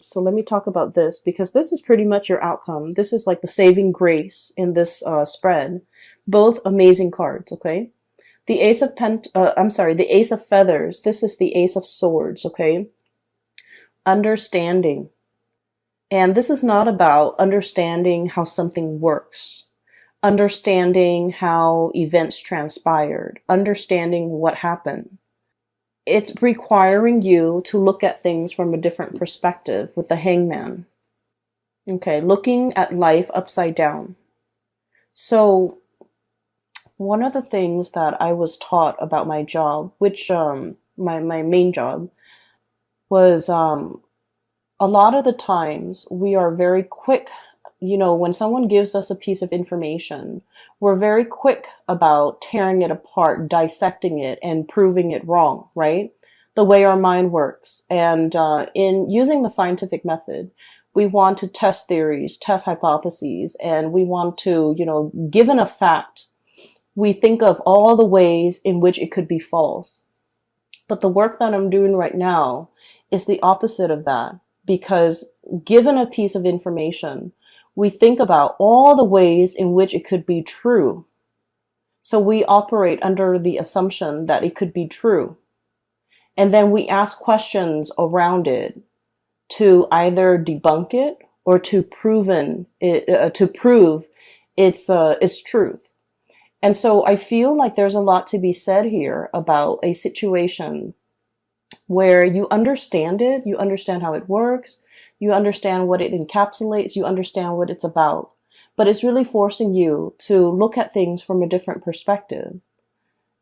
So let me talk about this because this is pretty much your outcome. This is like the saving grace in this spread. Both amazing cards, okay? The Ace of the Ace of Feathers. This is the Ace of Swords, okay? Understanding. And this is not about understanding how something works, understanding how events transpired, understanding what happened. It's requiring you to look at things from a different perspective with the Hangman. Okay, looking at life upside down. So, one of the things that I was taught about my job, which my main job, was a lot of the times we are very quick, when someone gives us a piece of information, we're very quick about tearing it apart, dissecting it, and proving it wrong, right? The way our mind works. And in using the scientific method, we want to test theories, test hypotheses, and we want to, given a fact, we think of all the ways in which it could be false. But the work that I'm doing right now is the opposite of that, because given a piece of information, we think about all the ways in which it could be true. So we operate under the assumption that it could be true. And then we ask questions around it to either debunk it or to prove its truth. And so I feel like there's a lot to be said here about a situation where you understand it, you understand how it works, you understand what it encapsulates, you understand what it's about. But it's really forcing you to look at things from a different perspective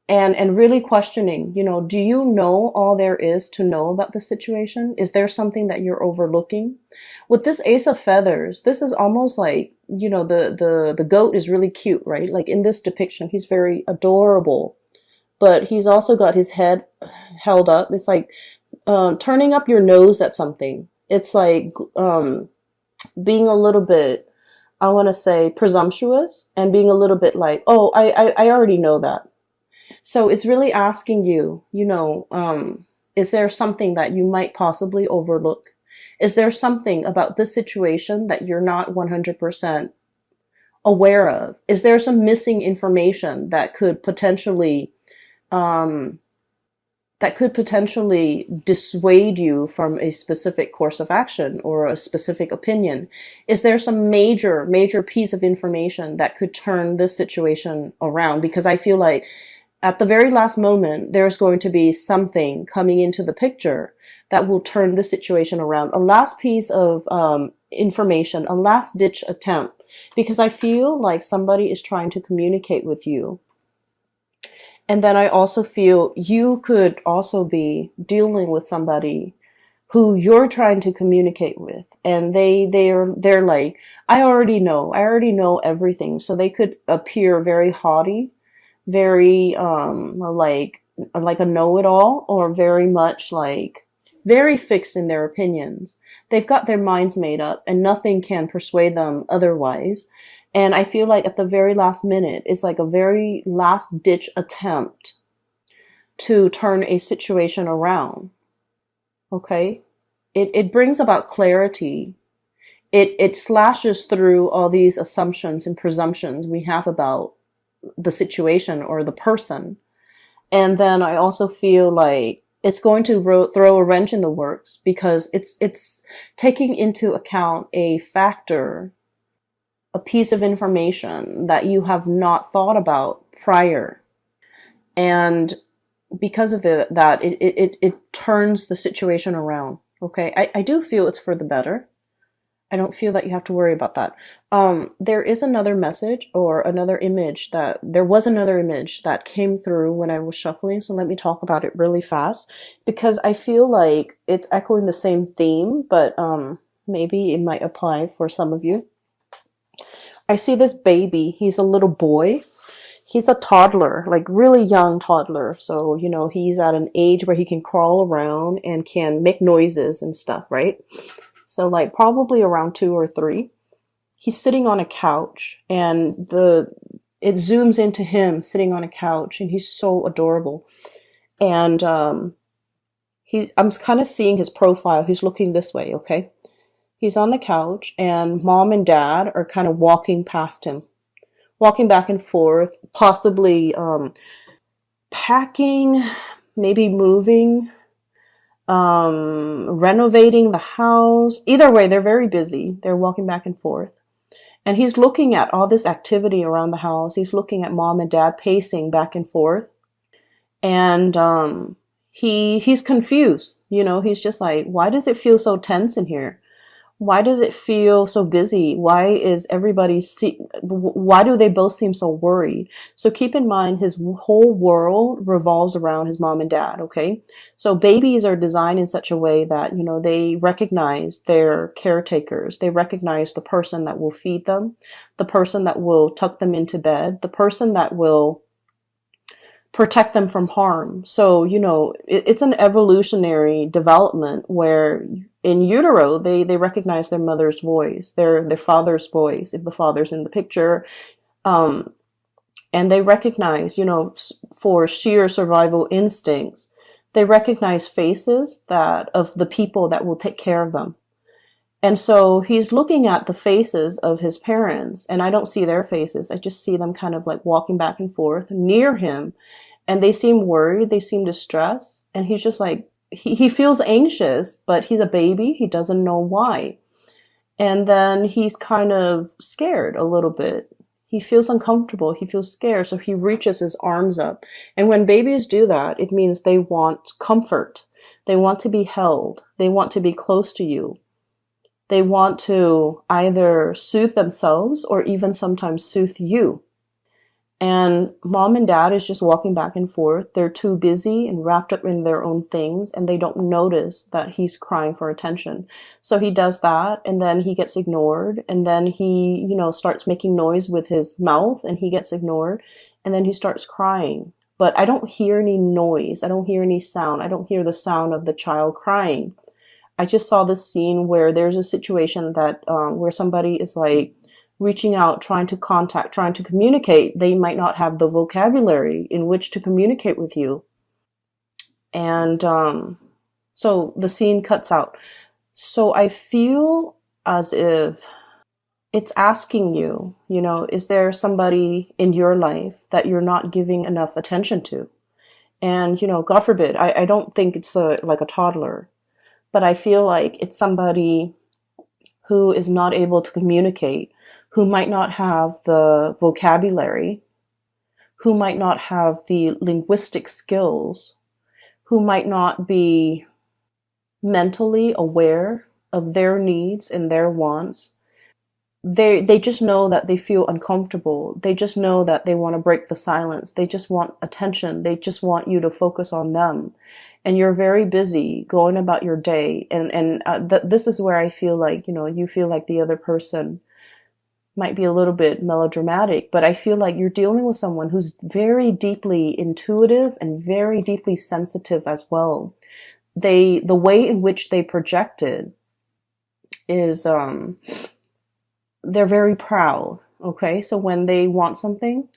and really questioning, do you know all there is to know about the situation? Is there something that you're overlooking? With this Ace of Feathers, this is almost like, the goat is really cute, right? Like in this depiction, he's very adorable, but he's also got his head held up. It's like turning up your nose at something. It's like being a little bit, I want to say, presumptuous, and being a little bit like, oh, I already know that. So it's really asking you, is there something that you might possibly overlook? Is there something about this situation that you're not 100% aware of? Is there some missing information that could potentially dissuade you from a specific course of action or a specific opinion? Is there some major piece of information that could turn this situation around? Because I feel like at the very last moment, there's going to be something coming into the picture that will turn the situation around. A last piece of information, a last ditch attempt, because I feel like somebody is trying to communicate with you. And then I also feel you could also be dealing with somebody who you're trying to communicate with, and they're like, I already know everything. So they could appear very haughty, very like a know-it-all, or very much like very fixed in their opinions. They've got their minds made up and nothing can persuade them otherwise. And I feel like at the very last minute, it's like a very last ditch attempt to turn a situation around. Okay? It brings about clarity. It slashes through all these assumptions and presumptions we have about the situation or the person. And then I also feel like it's going to throw a wrench in the works, because it's taking into account a factor, a piece of information that you have not thought about prior. And because of that, it turns the situation around. Okay. I do feel it's for the better. I don't feel that you have to worry about that. There is another message, or there was another image that came through when I was shuffling. So let me talk about it really fast, because I feel like it's echoing the same theme, but maybe it might apply for some of you. I see this baby. He's a little boy. He's a toddler, like really young toddler. So, he's at an age where he can crawl around and can make noises and stuff, right? So like probably around 2 or 3. He's sitting on a couch, and it zooms into him sitting on a couch, and he's so adorable. And I'm kind of seeing his profile. He's looking this way, okay? He's on the couch, and mom and dad are kind of walking past him, walking back and forth, possibly packing, maybe moving, renovating the house. Either way, they're very busy. They're walking back and forth. And he's looking at all this activity around the house. He's looking at mom and dad pacing back and forth. And he's confused. You know, he's just like, why does it feel so tense in here? Why does it feel so busy? Why is why do they both seem so worried? So keep in mind, his whole world revolves around his mom and dad, okay? So babies are designed in such a way that, you know, they recognize their caretakers. They recognize the person that will feed them, the person that will tuck them into bed, the person that will protect them from harm. So, you know, it's an evolutionary development where in utero, they recognize their mother's voice, their father's voice, if the father's in the picture. Um, and they recognize, you know, for sheer survival instincts, they recognize faces that of the people that will take care of them. And so he's looking at the faces of his parents, and I don't see their faces. I just see them kind of like walking back and forth near him, and they seem worried, they seem distressed, and he's just like, he feels anxious, but he's a baby, he doesn't know why. And then he's kind of scared a little bit. He feels uncomfortable, he feels scared, so he reaches his arms up. And when babies do that, it means they want comfort. They want to be held. They want to be close to you. They want to either soothe themselves or even sometimes soothe you. And mom and dad is just walking back and forth. They're too busy and wrapped up in their own things, and they don't notice that he's crying for attention. So he does that, and then he gets ignored, and then he, you know, starts making noise with his mouth, and he gets ignored, and then he starts crying. But I don't hear any noise. I don't hear any sound. I don't hear the sound of the child crying. I just saw this scene where there's a situation that where somebody is like reaching out, trying to contact, trying to communicate. They might not have the vocabulary in which to communicate with you. And so the scene cuts out. So I feel as if it's asking you, you know, is there somebody in your life that you're not giving enough attention to? And, you know, God forbid, I don't think it's like a toddler, but I feel like it's somebody who is not able to communicate, who might not have the vocabulary, who might not have the linguistic skills, who might not be mentally aware of their needs and their wants. They just know that they feel uncomfortable. They just know that they want to break the silence. They just want attention. They just want you to focus on them. And you're very busy going about your day. This is where I feel like, you know, you feel like the other person might be a little bit melodramatic, but I feel like you're dealing with someone who's very deeply intuitive and very deeply sensitive as well. The way in which they project it is, they're very proud. Okay. So when they want something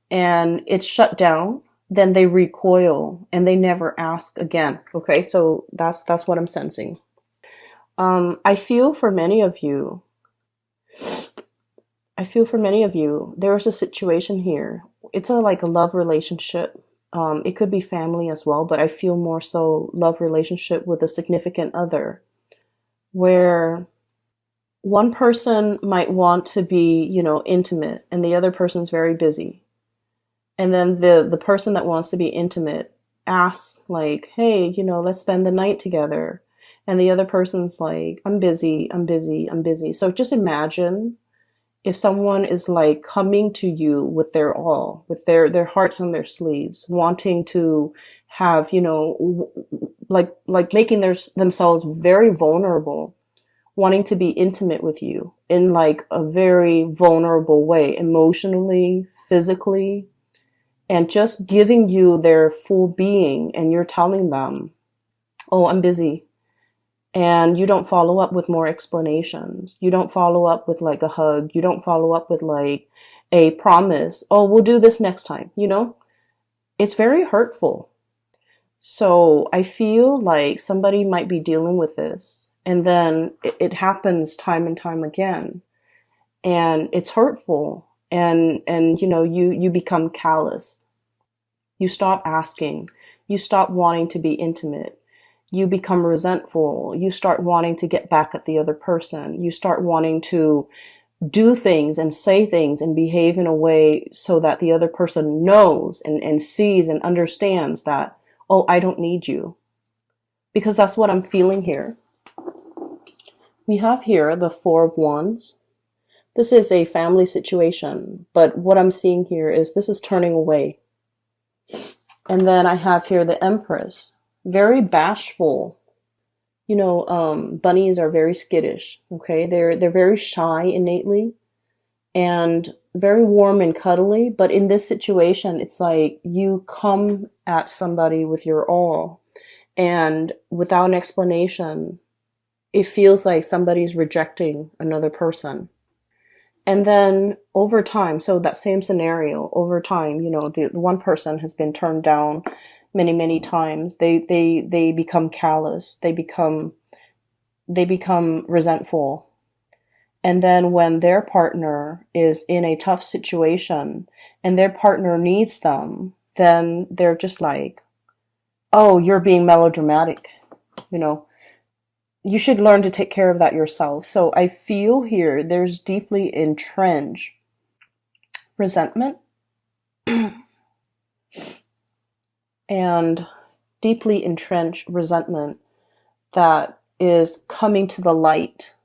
and it's shut down, then they recoil and they never ask again. Okay. So that's what I'm sensing. I feel for many of you, there's a situation here. It's like a love relationship. It could be family as well, but I feel more so love relationship with a significant other, where one person might want to be, you know, intimate, and the other person's very busy. And then the person that wants to be intimate asks like, hey, you know, let's spend the night together. And the other person's like, I'm busy, I'm busy, I'm busy. So just imagine if someone is like coming to you with their all, with their hearts on their sleeves, wanting to have, you know, like making themselves very vulnerable, wanting to be intimate with you in like a very vulnerable way, emotionally, physically, and just giving you their full being, and you're telling them, oh, I'm busy. And you don't follow up with more explanations. You don't follow up with like a hug. You don't follow up with like a promise. Oh, we'll do this next time. You know, it's very hurtful. So I feel like somebody might be dealing with this, and then it happens time and time again, and it's hurtful, and you become callous. You stop asking. You stop wanting to be intimate. You become resentful. You start wanting to get back at the other person. You start wanting to do things and say things and behave in a way so that the other person knows and sees and understands that, oh, I don't need you. Because that's what I'm feeling here. We have here the Four of Wands. This is a family situation, but what I'm seeing here is this is turning away. And then I have here the Empress, very bashful. Bunnies are very skittish. Okay, they're very shy innately and very warm and cuddly. But in this situation, it's like you come at somebody with your all, and without an explanation, it feels like somebody's rejecting another person. And then over time, so that same scenario, over time, the one person has been turned down many, many times. They become callous. They become resentful. And then when their partner is in a tough situation and their partner needs them, then they're just like, oh, you're being melodramatic. You know, you should learn to take care of that yourself. So I feel here there's deeply entrenched resentment and deeply entrenched resentment that is coming to the light.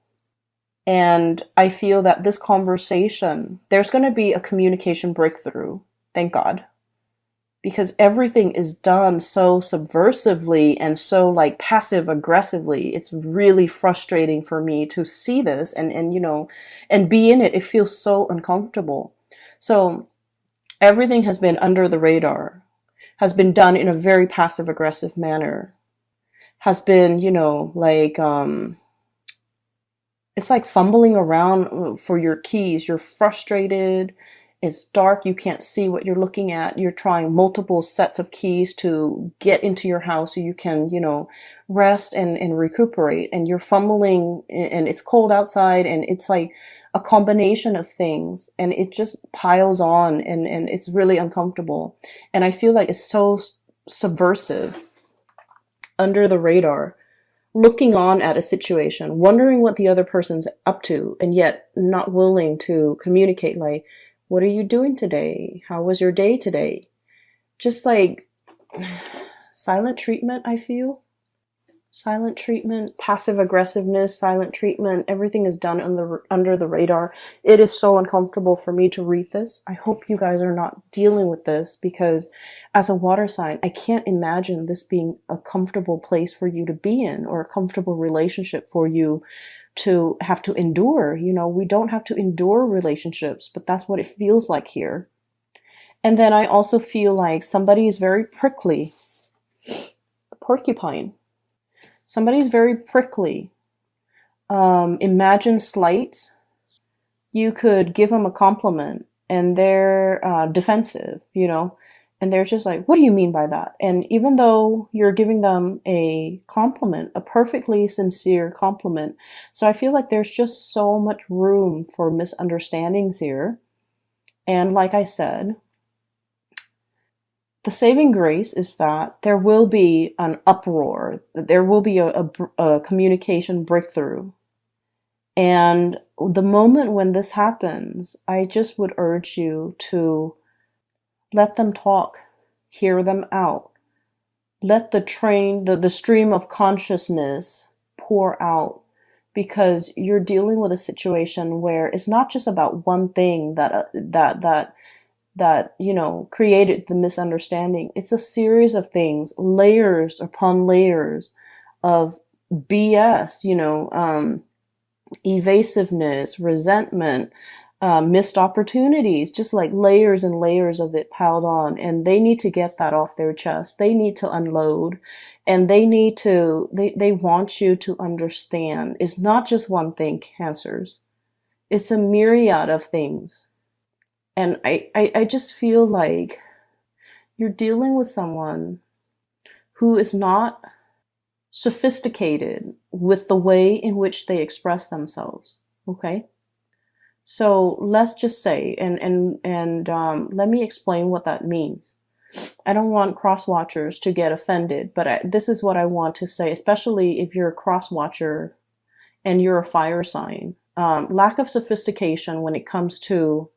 And I feel that this conversation, there's going to be a communication breakthrough. Thank God. Because everything is done so subversively and so like passive aggressively. It's really frustrating for me to see this and be in it. It feels so uncomfortable. So everything has been under the radar, has been done in a very passive aggressive manner, has been, it's like fumbling around for your keys. You're frustrated. It's dark. You can't see what you're looking at. You're trying multiple sets of keys to get into your house so you can, rest and recuperate. And you're fumbling and it's cold outside and it's like a combination of things and it just piles on and it's really uncomfortable. And I feel like it's so subversive, under the radar, looking on at a situation, wondering what the other person's up to, and yet not willing to communicate, like, what are you doing today? How was your day today? Just like silent treatment, I feel. Silent treatment, passive aggressiveness, silent treatment, everything is done under the radar. It is so uncomfortable for me to read this. I hope you guys are not dealing with this because as a water sign, I can't imagine this being a comfortable place for you to be in or a comfortable relationship for you to have to endure. We don't have to endure relationships, but that's what it feels like here. And then I also feel like somebody is very prickly. The porcupine. Somebody's very prickly. Imagine slight. You could give them a compliment and they're defensive, and they're just like, what do you mean by that? And even though you're giving them a compliment, a perfectly sincere compliment, so I feel like there's just so much room for misunderstandings here. And like I said, the saving grace is that there will be an uproar, there will be a communication breakthrough. And the moment when this happens, I just would urge you to let them talk, hear them out. Let the stream of consciousness pour out, because you're dealing with a situation where it's not just about one thing that created the misunderstanding. It's a series of things, layers upon layers of BS, evasiveness, resentment, missed opportunities, just like layers and layers of it piled on. And they need to get that off their chest. They need to unload, and they want you to understand it's not just one thing, Cancers. It's a myriad of things. And I just feel like you're dealing with someone who is not sophisticated with the way in which they express themselves. Okay. So let's just say, let me explain what that means. I don't want cross watchers to get offended, but this is what I want to say, especially if you're a cross watcher and you're a fire sign. Lack of sophistication when it comes to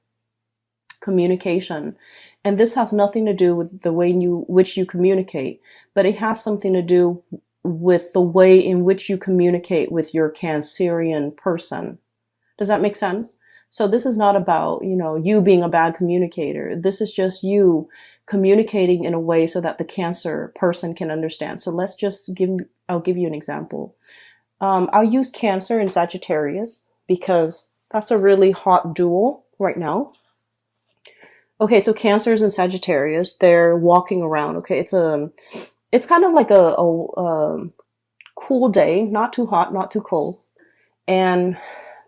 communication. And this has nothing to do with the way in which you communicate, but it has something to do with the way in which you communicate with your Cancerian person. Does that make sense? So this is not about, you being a bad communicator. This is just you communicating in a way so that the Cancer person can understand. So I'll give you an example. I'll use Cancer and Sagittarius because that's a really hot duel right now. Okay, so Cancers and Sagittarius, they're walking around. Okay, it's kind of like a cool day, not too hot, not too cold. And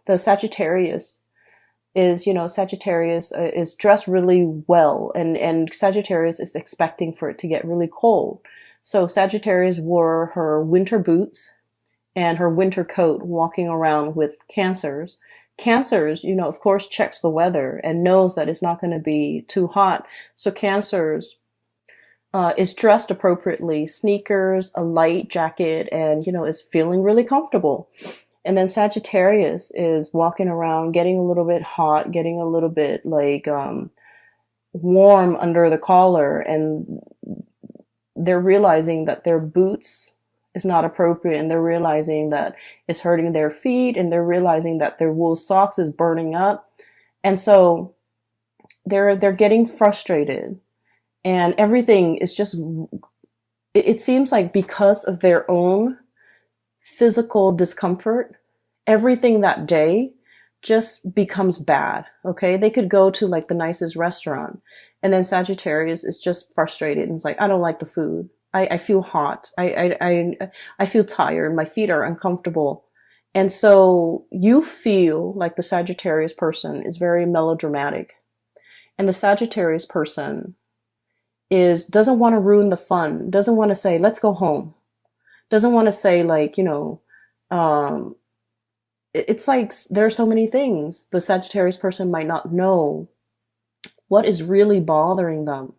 the Sagittarius is dressed really well, and Sagittarius is expecting for it to get really cold. So Sagittarius wore her winter boots and her winter coat walking around with Cancers. Cancers, of course, checks the weather and knows that it's not going to be too hot. So Cancers is dressed appropriately, sneakers, a light jacket, and, is feeling really comfortable. And then Sagittarius is walking around, getting a little bit hot, getting a little bit warm under the collar, and they're realizing that their boots is not appropriate, and they're realizing that it's hurting their feet, and they're realizing that their wool socks is burning up. And so they're getting frustrated, and everything is just, it seems like because of their own physical discomfort, everything that day just becomes bad. Okay. They could go to like the nicest restaurant, and then Sagittarius is just frustrated and it's like, I don't like the food. I feel hot. I feel tired. My feet are uncomfortable. And so you feel like the Sagittarius person is very melodramatic, and the Sagittarius person doesn't want to ruin the fun, doesn't want to say, let's go home. Doesn't want to say it's like there are so many things. The Sagittarius person might not know what is really bothering them.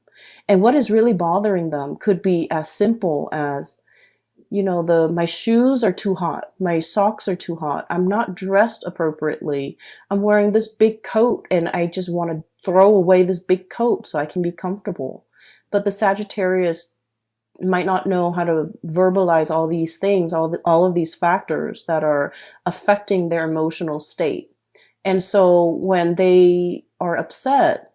And what is really bothering them could be as simple as, my shoes are too hot. My socks are too hot. I'm not dressed appropriately. I'm wearing this big coat and I just want to throw away this big coat so I can be comfortable. But the Sagittarius might not know how to verbalize all these things, all of these factors that are affecting their emotional state. And so when they are upset,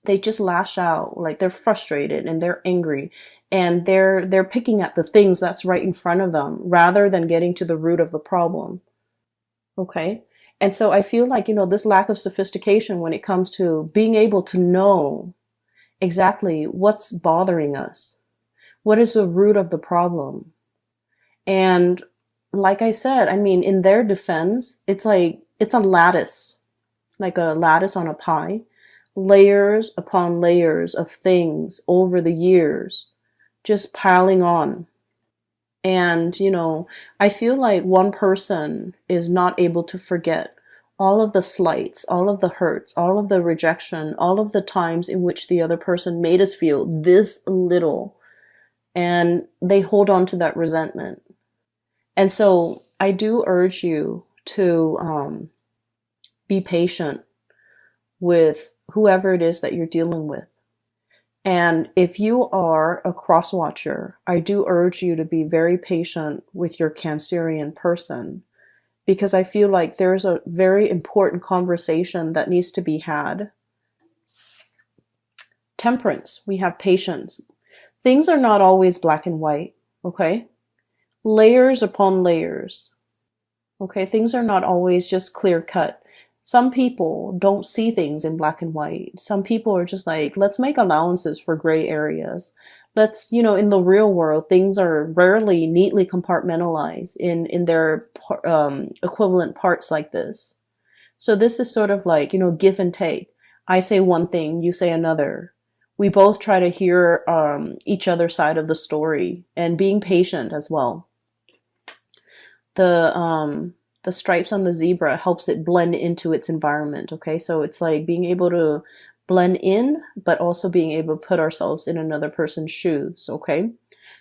they just lash out, like they're frustrated and they're angry, and they're picking at the things that's right in front of them rather than getting to the root of the problem. Okay? And so I feel like, this lack of sophistication when it comes to being able to know exactly what's bothering us. What is the root of the problem? And like I said, in their defense, it's like, it's a lattice, like a lattice on a pie, layers upon layers of things over the years, just piling on. And, I feel like one person is not able to forget all of the slights, all of the hurts, all of the rejection, all of the times in which the other person made us feel this little. And they hold on to that resentment. And so I do urge you to be patient with whoever it is that you're dealing with. And if you are a cross watcher, I do urge you to be very patient with your Cancerian person, because I feel like there's a very important conversation that needs to be had. Temperance, we have patience. Things are not always black and white, okay? Layers upon layers, okay? Things are not always just clear cut. Some people don't see things in black and white. Some people are just like, let's make allowances for gray areas. Let's, in the real world, things are rarely neatly compartmentalized in their equivalent parts like this. So this is sort of like, give and take. I say one thing, you say another. We both try to hear each other's side of the story and being patient as well. The stripes on the zebra helps it blend into its environment. Okay, so it's like being able to blend in, but also being able to put ourselves in another person's shoes. Okay,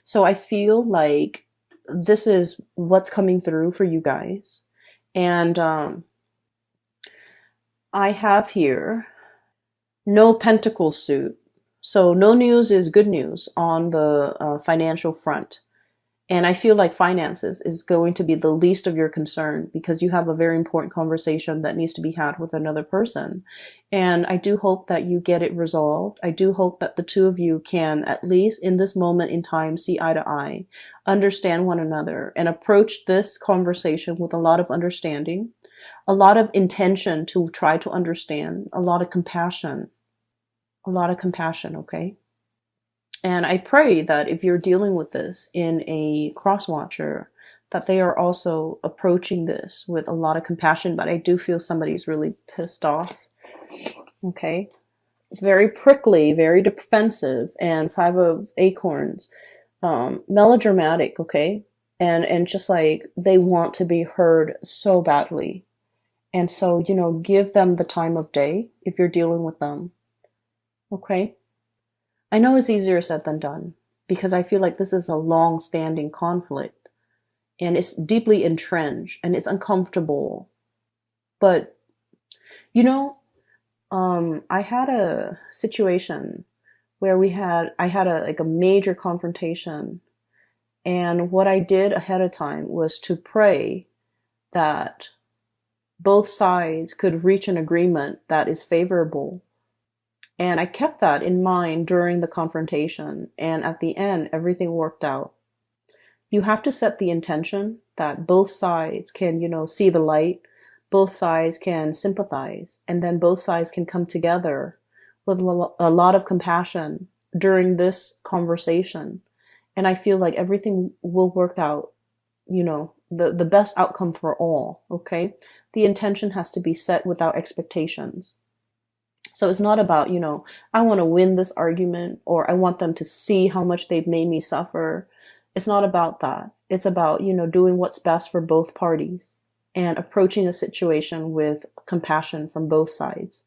so I feel like this is what's coming through for you guys, and I have here no pentacle suit. So no news is good news on the financial front. And I feel like finances is going to be the least of your concern because you have a very important conversation that needs to be had with another person. And I do hope that you get it resolved. I do hope that the two of you can, at least in this moment in time, see eye to eye, understand one another, and approach this conversation with a lot of understanding, a lot of intention to try to understand, a lot of compassion, okay? And I pray that if you're dealing with this in a cross watcher, that they are also approaching this with a lot of compassion. But I do feel somebody's really pissed off. Okay. Very prickly, very defensive, and Five of Acorns. Melodramatic, okay? And just like they want to be heard so badly. And so, give them the time of day if you're dealing with them. Okay? I know it's easier said than done because I feel like this is a long-standing conflict and it's deeply entrenched and it's uncomfortable. But, I had a situation where I had a major confrontation, and what I did ahead of time was to pray that both sides could reach an agreement that is favorable. And I kept that in mind during the confrontation. And at the end, everything worked out. You have to set the intention that both sides can, see the light, both sides can sympathize, and then both sides can come together with a lot of compassion during this conversation. And I feel like everything will work out, the best outcome for all, okay? The intention has to be set without expectations. So it's not about, I want to win this argument or I want them to see how much they've made me suffer. It's not about that. It's about, doing what's best for both parties and approaching a situation with compassion from both sides.